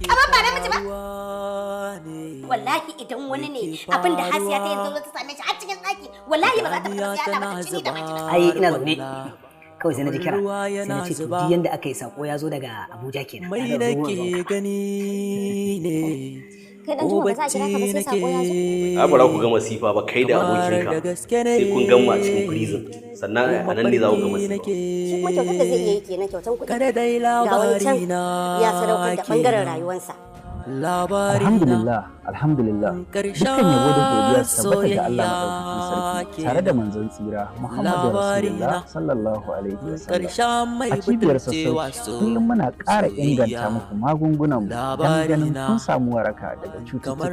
amma ba namiji ba wallahi idan wani ne abin da Hasiya ta yanzu ta same shi a cikin ɗaki wallahi ba za ta fita sai Allah ba ta da mace ai ina zaune kawai sai na ji kira sai na ce to duk yanda aka yi sako ya zo daga Abuja kenan mai nake gani ne kai dan juma ba za a kira ka ba sai sako ya zo a bara ku ga masifa ba kai da abokinka sai kun gama a cikin prison sannan a nan ne za ku ga masifa shi kuma kyautar da zai iya yi kenan kyautar kuɗi ga wani can ya sadaukar da bangaren rayuwarsa alhamdulillah dukkan yabo da godiya tabbata ga Allah madaukakin sarki tare da manzon tsira Muhammadu Rasulullah sallallahu alaihi wasallam a cibiyar sassauci kullum muna ƙara inganta muku magungunan mu don ganin kun samu waraka daga cututtukar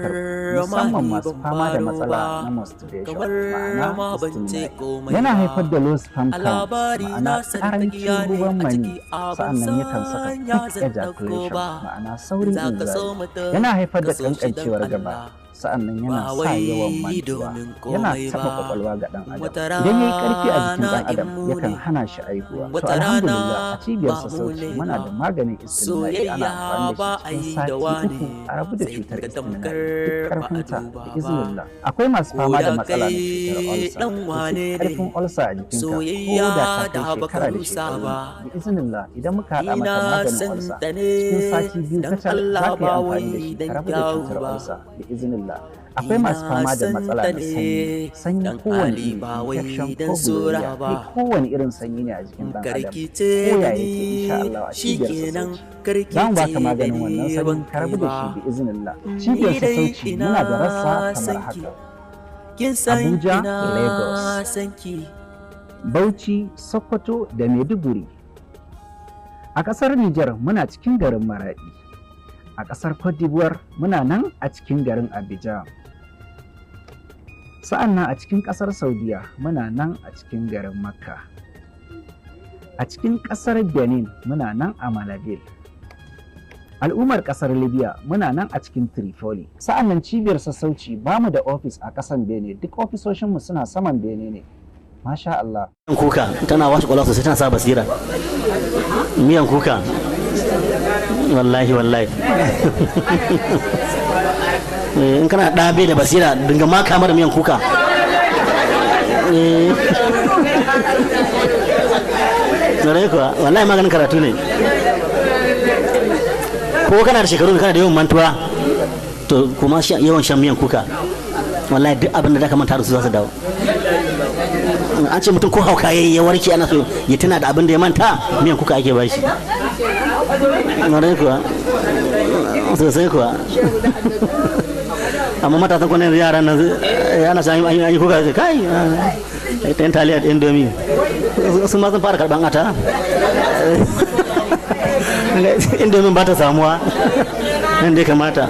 musamman masu fama da matsala na masturbation ma'ana stimuli yana haifar da low sperm count ma'ana ƙarancin ruwan mani sa'annan yakan saka quick ejaculation ma'ana saurin inzali yana haifar da kankancewar gaba sa'annan yana sa yawan mantuwa yana taɓa kwakwalwa ga ɗan adam idan ya yi ƙarfi a jikin ɗan adam yakan hana shi aihuwa to alhamdulillah a cibiyar sassauci muna da maganin istimna'i ana amfani da shi cikin sati 3 a rabu da cutar istimna'i duk ƙarfinta da iznillah akwai masu fama da matsala na cutar ulcer ƙarfin ulcer a jikinka ko da ta kai shekara da shekaru da iznillah idan muka haɗa maka maganin ulcer cikin sati 2 kacal za ka yi amfani da shi ka rabu da cutar ulcer da iznillah akwai masu fama da matsala na sanyi kowane iri infection ko gonorrhea kai kowane irin sanyi ne a jikin dan adam ko ya yake insha Allah a cibiyar sassauci za mu baka maganin wannan sanyin ka rabu da shi bi iznillah cibiyar sassauci muna da rassa kamar haka Abuja, Lagos, Bauchi, Sokoto da Maiduguri. A ƙasar Nijar muna cikin garin Maradi. A ƙasar Cote d'Ivoire muna nan a cikin garin Abidjan. Sa'an nan a cikin ƙasar Saudiya muna nan a cikin garin Makka. A cikin ƙasar Benin muna nan a Malabil. Al'ummar ƙasar Libya muna nan a cikin Tripoli. Sa'an nan cibiyar sassauci ba mu da ofis a ƙasan Benin, duk ofisoshinmu suna saman Benin ne. Masha Allah. Miyan kuka tana washe ƙwaƙwalwa sosai, tana sa basira. Miyan kuka. Wallahi. In kana ɗabe da basira dinga ma kama da miyan kuka. Zare kuwa wallahi maganin karatu ne. Ko kana da shekaru kana da yawan mantuwa to kuma yawan shan miyan kuka wallahi duk abin da zaka manta da su za su dawo. An ce mutum ko hauka ya warke ana so ya tuna da abin da ya manta miyan kuka ake bashi. Zare kuwa sosai kuwa. Amma matasan kwanan yaran nan yana sa an yi kuka kai ɗan taliya ɗin domi sun ma sun fara karɓan ata indomin ba ta samuwa nan dai kamata